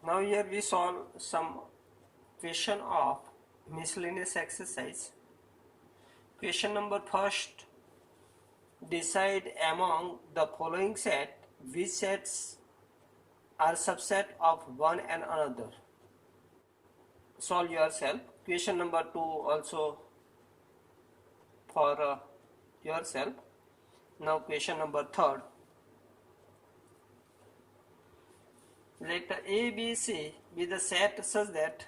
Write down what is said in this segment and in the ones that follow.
Now here we solve some question of miscellaneous exercise. Question number first, decide among the following set which sets are subset of one and another. Solve yourself. Question number 2 also for yourself. Now question number 3. Let A, B, C be the set such that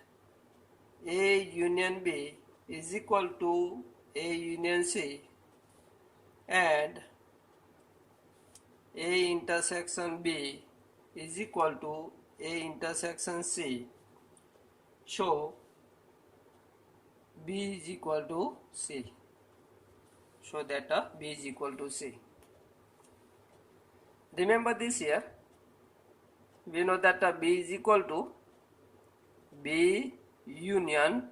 A union B is equal to A union C and A intersection B is equal to A intersection C. Show B is equal to C. Show that B is equal to C. Remember this here. We know that B is equal to B union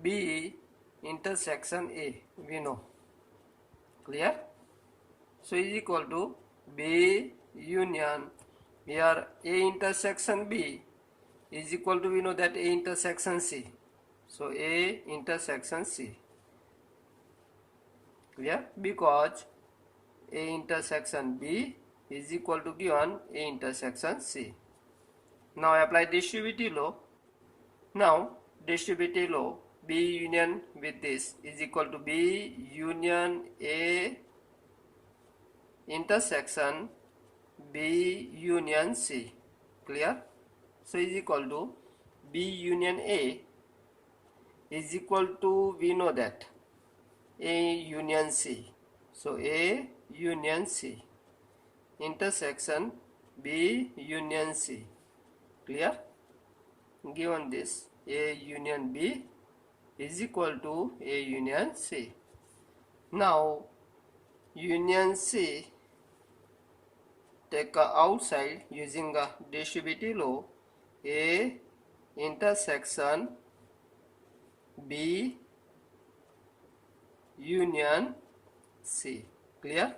B intersection A. We know. Clear? So is equal to B union, here A intersection B is equal to, we know that A intersection C. So A intersection C. Clear? Because A intersection B is equal to given A intersection C. Now apply distributive law. Now distributive law, B union with this is equal to B union A intersection B union C. Clear? So is equal to B union A is equal to, we know that A union C. So A union C intersection B union C. Clear? Given this, A union B is equal to A union C. Now union C take outside using a distributive law. A intersection B union C. Clear?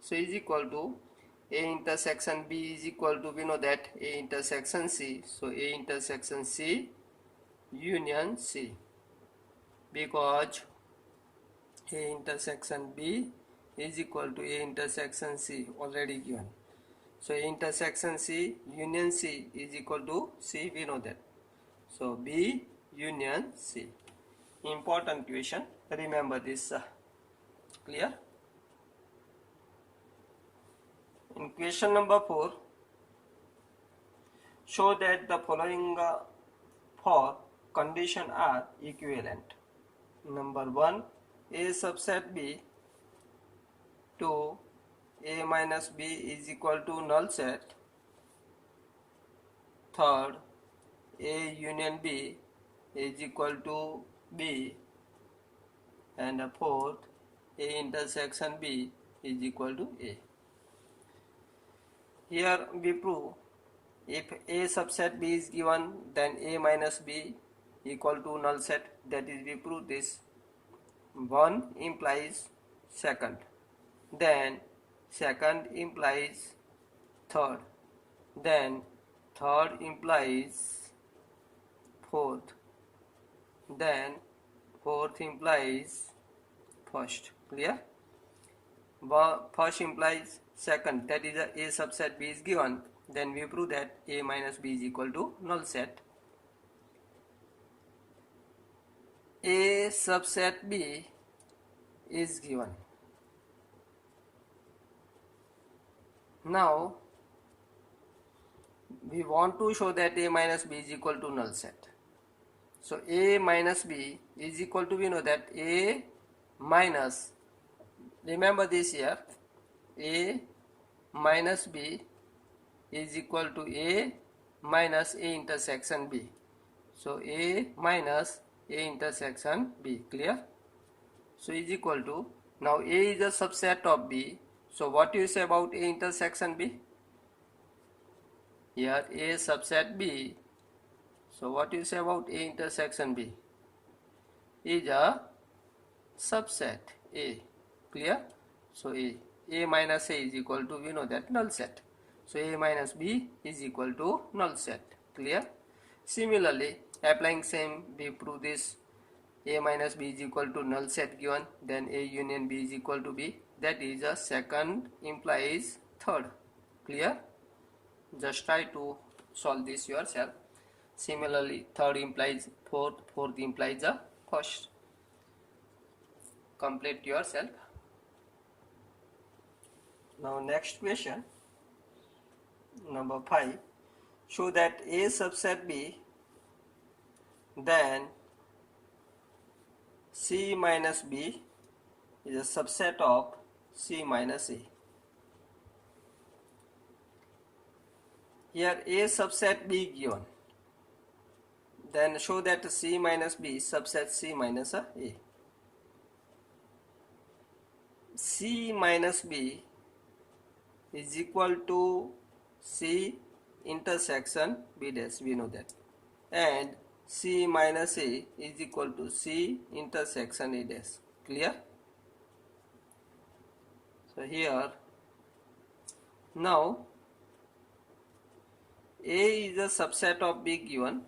So is equal to A intersection B is equal to, we know that A intersection C. So A intersection C union C, because A intersection B is equal to A intersection C already given. So A intersection C union C is equal to C, we know that. So B union C. Important question. Remember this. Clear? In question number 4, show that the following four conditions are equivalent. Number 1, A subset B to A minus B is equal to null set. Third, A union B is equal to B. And fourth, A intersection B is equal to A. Here we prove if A subset B is given, then A minus B equal to null set. That is, we prove this. 1 implies second, then second implies third, then third implies fourth, then fourth implies first. Clear? First implies second, that is A subset B is given, then we prove that A minus B is equal to null set. A subset B is given. Now we want to show that A minus B is equal to null set. So A minus B is equal to, we know that A minus, remember this here, A minus B is equal to A minus A intersection B. So A minus A intersection B. Clear? So is equal to, now A is a subset of B. So what do you say about A intersection B? Here A subset B. So what do you say about A intersection B? Is a subset A. Clear? So A minus A is equal to, we know that, null set. So A minus B is equal to null set. Clear? Similarly, applying same, we prove this. A minus B is equal to null set given, then A union B is equal to B. That is a second implies third. Clear? Just try to solve this yourself. Similarly, third implies fourth, fourth implies the first. Complete yourself. Now next question, number 5. Show that A subset B, then C minus B is a subset of C minus A. Here A subset B given, then show that C minus B subset C minus A. C minus B is equal to C intersection B dash, we know that, and C minus A is equal to C intersection A dash. Clear? So here now A is a subset of B given,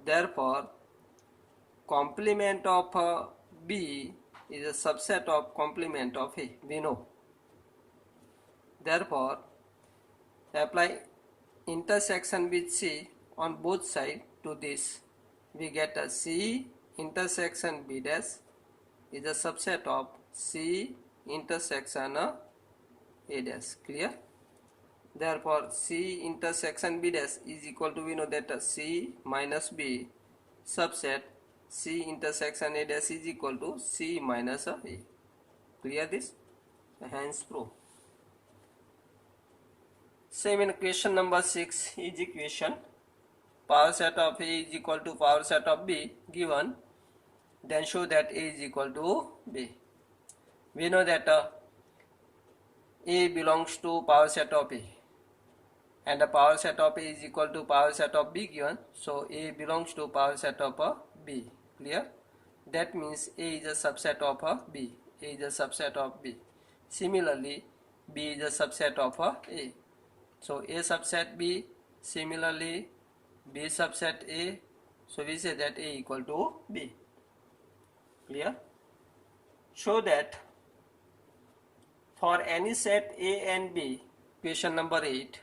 therefore complement of B is a subset of complement of A, we know. Therefore apply intersection with C on both sides to this, we get a C intersection B dash is a subset of C intersection A dash. Clear? Therefore C intersection B dash is equal to, we know that C minus B subset C intersection A dash is equal to C minus A. Clear this? Hence proof. Same in question number 6 is equation. Power set of A is equal to power set of B given, then show that A is equal to B. We know that A belongs to power set of A, and the power set of A is equal to power set of B given, so A belongs to power set of B. Clear? That means A is a subset of B. A is a subset of B. Similarly, B is a subset of A. So A subset B, similarly B subset A, so we say that A equal to B. Clear? Show that for any set A and B, question number 8,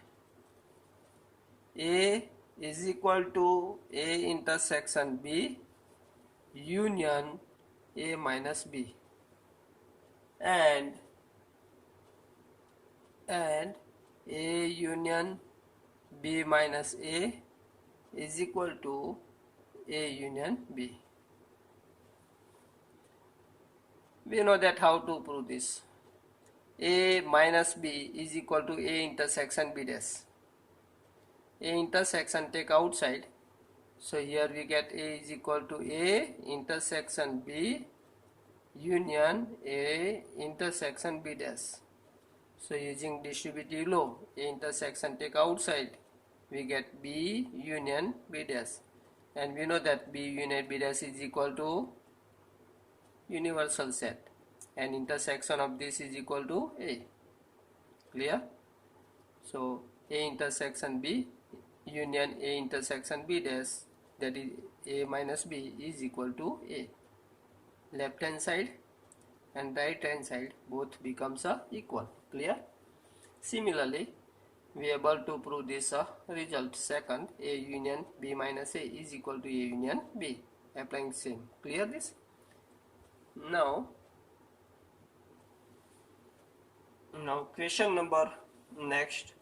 A is equal to A intersection B union A minus B, and A union B minus A is equal to A union B. We know that how to prove this. A minus B is equal to A intersection B dash. A intersection take outside, so here we get A is equal to A intersection B union A intersection B dash. So using distributive law, A intersection take outside, we get B union B dash, and we know that B union B dash is equal to universal set, and intersection of this is equal to A. Clear? So A intersection B union A intersection B dash, that is A minus B, is equal to A. Left hand side and right hand side both becomes equal. Clear? Similarly, we are able to prove this result. Second, A union B minus A is equal to A union B, applying same. Clear this? Now question number next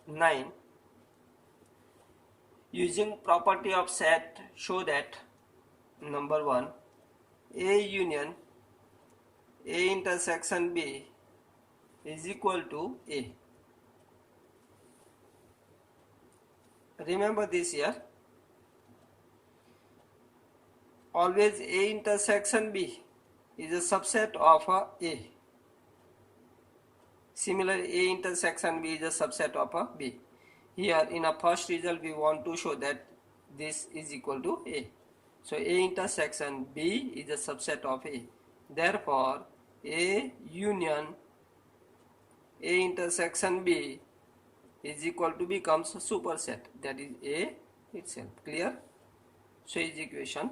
9. Using property of set, show that number 1, A union A intersection B is equal to A. Remember this here. Always A intersection B is a subset of A. Similarly, A intersection B is a subset of B. Here in a first result we want to show that this is equal to A. So A intersection B is a subset of A. Therefore A union A intersection B is equal to becomes a superset, that is A itself. Clear? So is equation.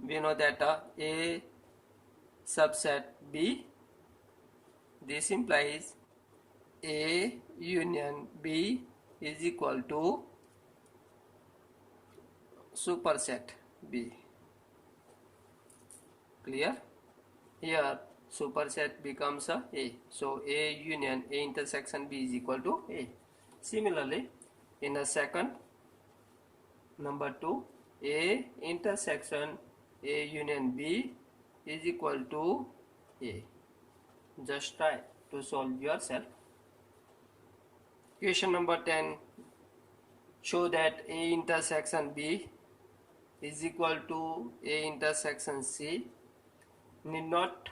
We know that A subset B, this implies A union B is equal to superset B. Clear? Here superset becomes A. So A union A intersection B is equal to A. Similarly, in the second, number 2, A intersection A union B is equal to A. Just try to solve yourself. Question number 10. Show that A intersection B is equal to A intersection C need not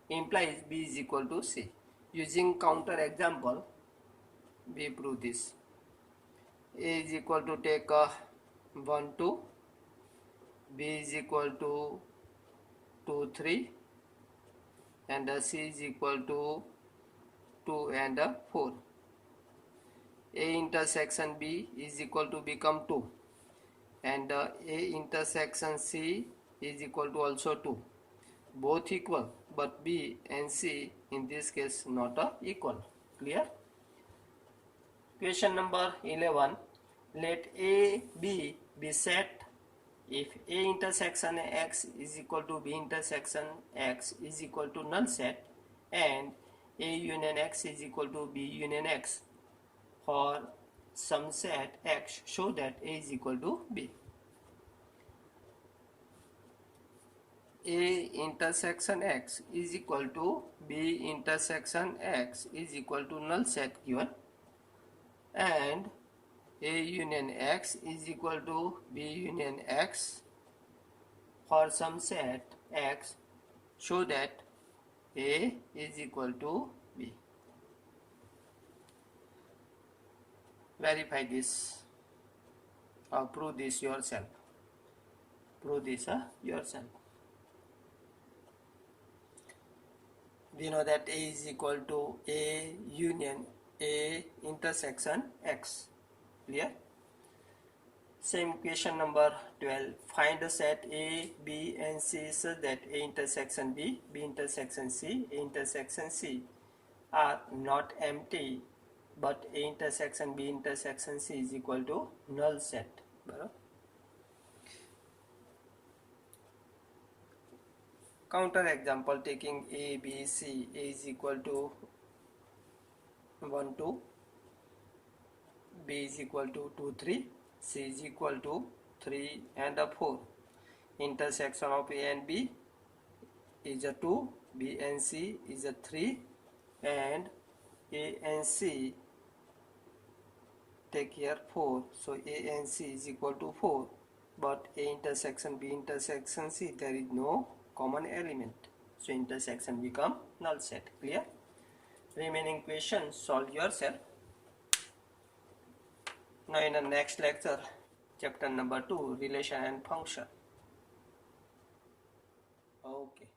implies B is equal to C. Using counter example, we prove this. A is equal to take 1, 2, B is equal to 2, 3, and C is equal to 2 and 4. A intersection B is equal to become 2, and A intersection C is equal to also 2. Both equal, but B and C in this case not equal. Clear? Question number 11. Let A, B be set if A intersection X is equal to B intersection X is equal to null set, and A union X is equal to B union X for some set X, show that A is equal to B. A intersection X is equal to B intersection X is equal to null set given, and A union X is equal to B union X for some set X, show that A is equal to B. Verify this or prove this yourself. Prove this yourself. We know that A is equal to A union A intersection X. Clear? Same question number 12. Find the set A, B and C such that A intersection B, B intersection C, A intersection C are not empty, but A intersection B intersection C is equal to null set. Counter example, taking A, B, C. A is equal to 1, 2, B is equal to 2, 3, C is equal to 3 and 4. Intersection of A and B is a 2, B and C is a 3, and A and C take here 4. So A and C is equal to 4, but A intersection B intersection C, there is no common element, so intersection become null set. Clear? Remaining questions solve yourself. Now in the next lecture, chapter number 2, relation and function. Okay.